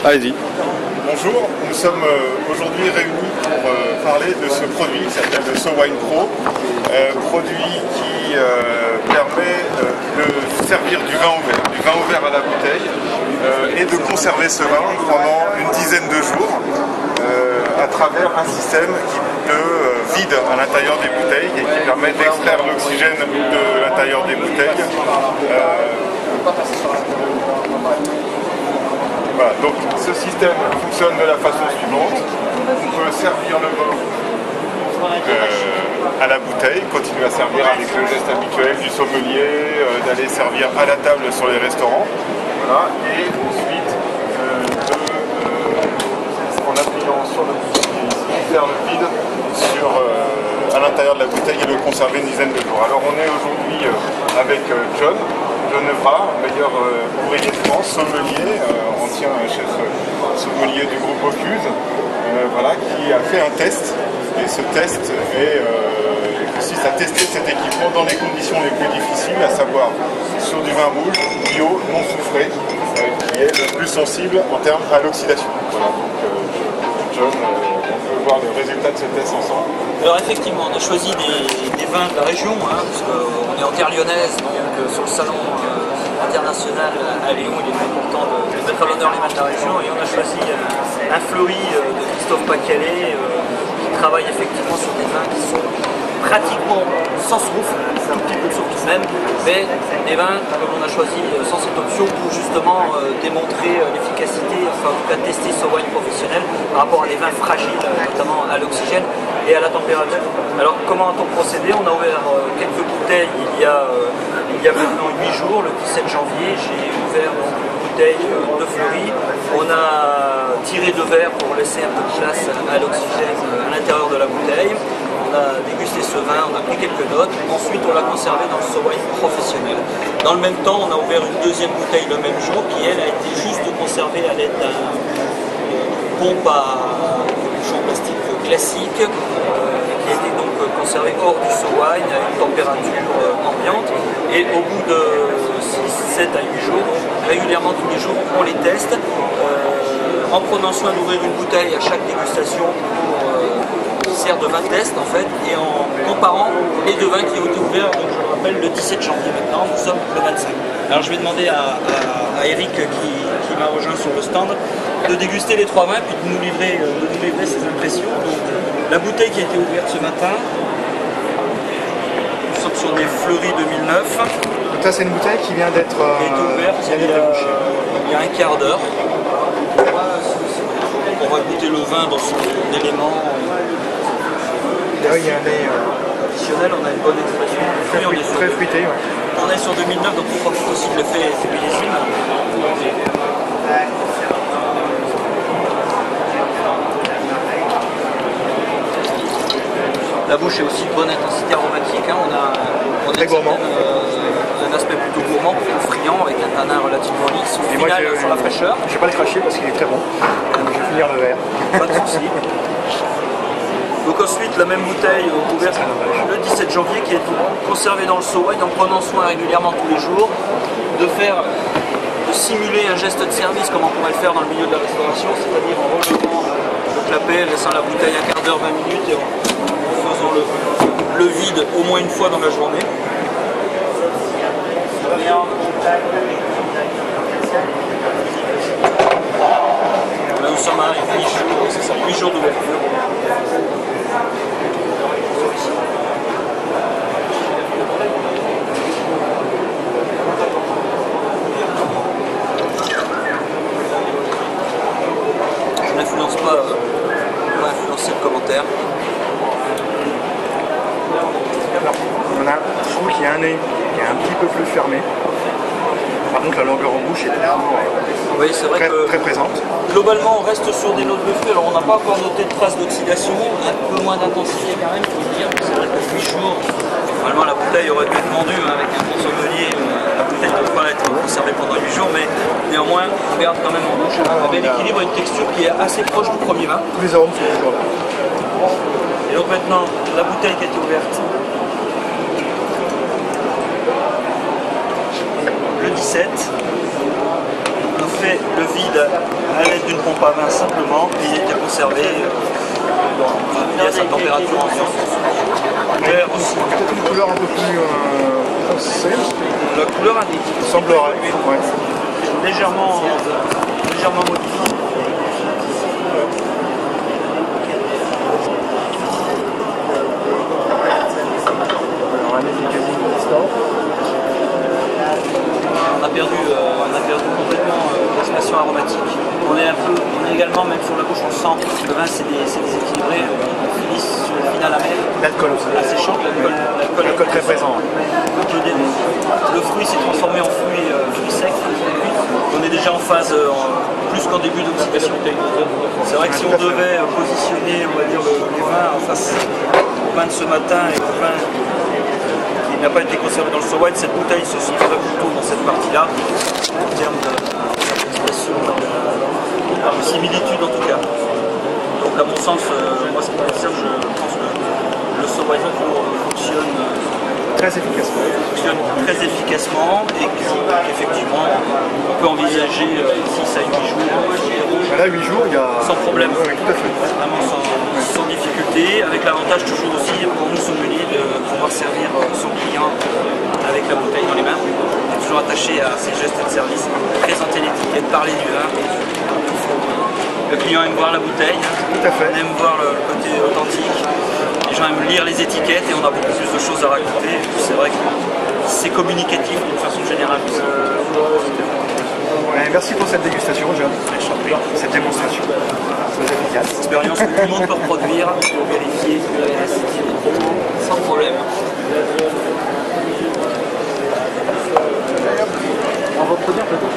Allez-y. Bonjour, nous sommes aujourd'hui réunis pour parler de ce produit qui s'appelle le SoWine Pro, produit qui permet de servir du vin ouvert à la bouteille et de conserver ce vin pendant une dizaine de jours à travers un système de vide à l'intérieur des bouteilles et qui permet d'extraire l'oxygène de l'intérieur des bouteilles. Voilà, donc ce système fonctionne de la façon suivante. On peut servir le vin à la bouteille, continuer à servir avec le geste habituel du sommelier, d'aller servir à la table sur les restaurants. Voilà, et ensuite, en appuyant sur le bouton qui est ici, faire le vide à l'intérieur de la bouteille et le conserver une dizaine de jours. Alors on est aujourd'hui avec John Nevra, meilleur ouvrier de France, sommelier, ancien chef sommelier du groupe Bocuse, voilà, qui a fait un test. Et ce test consiste à tester cet équipement dans les conditions les plus difficiles, à savoir sur du vin rouge, bio, non soufré, qui est le plus sensible en termes à l'oxydation. Voilà, donc John, on peut voir le résultat de ce test ensemble. Alors effectivement, on a choisi des vins de la région, hein, parce qu'on est en terre lyonnaise, donc sur le salon international à Lyon, il est important de mettre à l'honneur les vins de la région, et on a choisi un Fleury de Christophe Pacalet, qui travaille effectivement sur des vins qui sont pratiquement sans soufre, un tout petit peu de soufre tout de même, mais des vins que l'on a choisi sans cette option pour justement démontrer l'efficacité, enfin en tout cas tester ce wine professionnel par rapport à des vins fragiles, notamment à l'oxygène et à la température. Alors comment a-t-on procédé? On a ouvert quelques bouteilles il y a maintenant 8 jours, le 17 janvier, j'ai ouvert une bouteille de Fleury. On a tiré deux verres pour laisser un peu de place à l'oxygène à l'intérieur de la bouteille. On a dégusté ce vin, on a pris quelques notes. Ensuite, on l'a conservé dans le SoWine professionnel. Dans le même temps, on a ouvert une deuxième bouteille le même jour qui, elle, a été juste conservée à l'aide d'une pompe à bouchon plastique classique qui a été donc conservée hors du SoWine à une température ambiante. Et au bout de 6, 7 à 8 jours, régulièrement tous les jours, on les teste en prenant soin d'ouvrir une bouteille à chaque dégustation qui sert de vin test en fait, et en comparant les deux vins qui ont été ouverts, donc je le rappelle, le 17 janvier maintenant, nous sommes le 25. Alors je vais demander à Eric qui m'a rejoint sur le stand de déguster les trois vins puis de nous livrer ses impressions. Donc, la bouteille qui a été ouverte ce matin, nous sommes sur des Fleury 2009. Donc ça c'est une bouteille qui vient d'être ouverte il y a un quart d'heure. On va goûter le vin dans son élément. Là il y a un nez additionnel, on a une bonne expression. très fruité. Ouais. On est sur 2009, donc on profite aussi de l'effet millésime. La bouche est aussi de bonne intensité aromatique. Hein. On a très gourmand. Un aspect plutôt gourmand, plutôt friand, avec un tanin relativement lisse. Au final, sur la fraîcheur. Je ne vais pas le cracher parce qu'il est très bon. Je vais finir le verre. Pas de souci. Donc ensuite, la même bouteille ouverte le 17 janvier qui est conservée dans le SoWine en prenant soin régulièrement tous les jours de simuler un geste de service comme on pourrait le faire dans le milieu de la restauration, c'est-à-dire en relevant le clapet, laissant la bouteille un quart d'heure, 20 minutes et en faisant le vide au moins une fois dans la journée. Là, nous sommes à 8 jours d'ouverture. Je n'influence pas, on va influencer le commentaire. Je trouve qu'il y a un nez qui est un petit peu plus fermé. Par contre la longueur en bouche est oui, c'est vrai très présente. Globalement on reste sur des notes de fruits, alors on n'a pas encore noté de traces d'oxydation, un peu moins d'intensité quand même, il faut le dire, c'est vrai que 8 jours, normalement la bouteille aurait dû être vendue avec un bon sommelier, la bouteille ne doit pas être conservée pendant 8 jours, mais néanmoins on garde quand même en bouche un bel équilibre et une texture qui est assez proche du premier vin. Tous les arômes sont toujours là. Et donc maintenant la bouteille qui a été ouverte le 17 2017. On fait le vide à l'aide d'une pompe à main simplement et il était conservé à sa température ambiante. L'air aussi. Peut-être une couleur un peu plus foncée. La couleur indique. Semblerait. Ouais. Légèrement modifiée. Alors un effet quasiment distant. On a perdu complètement l'expression aromatique. On est également, même sur la bouche, on sent que le vin c'est déséquilibré. On finit sur le final amer. L'alcool aussi. Asséchant, L'alcool très présent. Le fruit s'est transformé en fruit sec. On est déjà en phase plus qu'en début d'oxydation. C'est vrai que si on devait positionner, on va dire, les vins en face au vin de ce matin et au vin qui n'a pas été conservé dans le Sourwine, cette bouteille se situerait plutôt dans cette partie-là, en termes d'oxydation, de similitude en tout cas. Donc à mon sens, moi ce qui me concerne, je pense que le Sourwine fonctionne très efficacement et qu'effectivement on peut envisager 6 à 8 jours Là 8 jours, il y a... sans problème, oui, tout à fait. vraiment sans difficulté, avec l'avantage toujours aussi pour nous sommeliers de pouvoir servir son client avec la bouteille dans les mains, toujours attaché à ses gestes de service, présenter l'étiquette, parler du vin. Le client aime voir la bouteille, Tout à fait. on aime voir le côté authentique. Les gens aiment lire les étiquettes et on a beaucoup plus de choses à raconter. C'est vrai que c'est communicatif d'une façon générale aussi. Ouais, merci pour cette dégustation, John. Cette démonstration. Très efficace. Expérience que tout le monde peut reproduire pour vérifier sans problème. On va reproduire peut-être.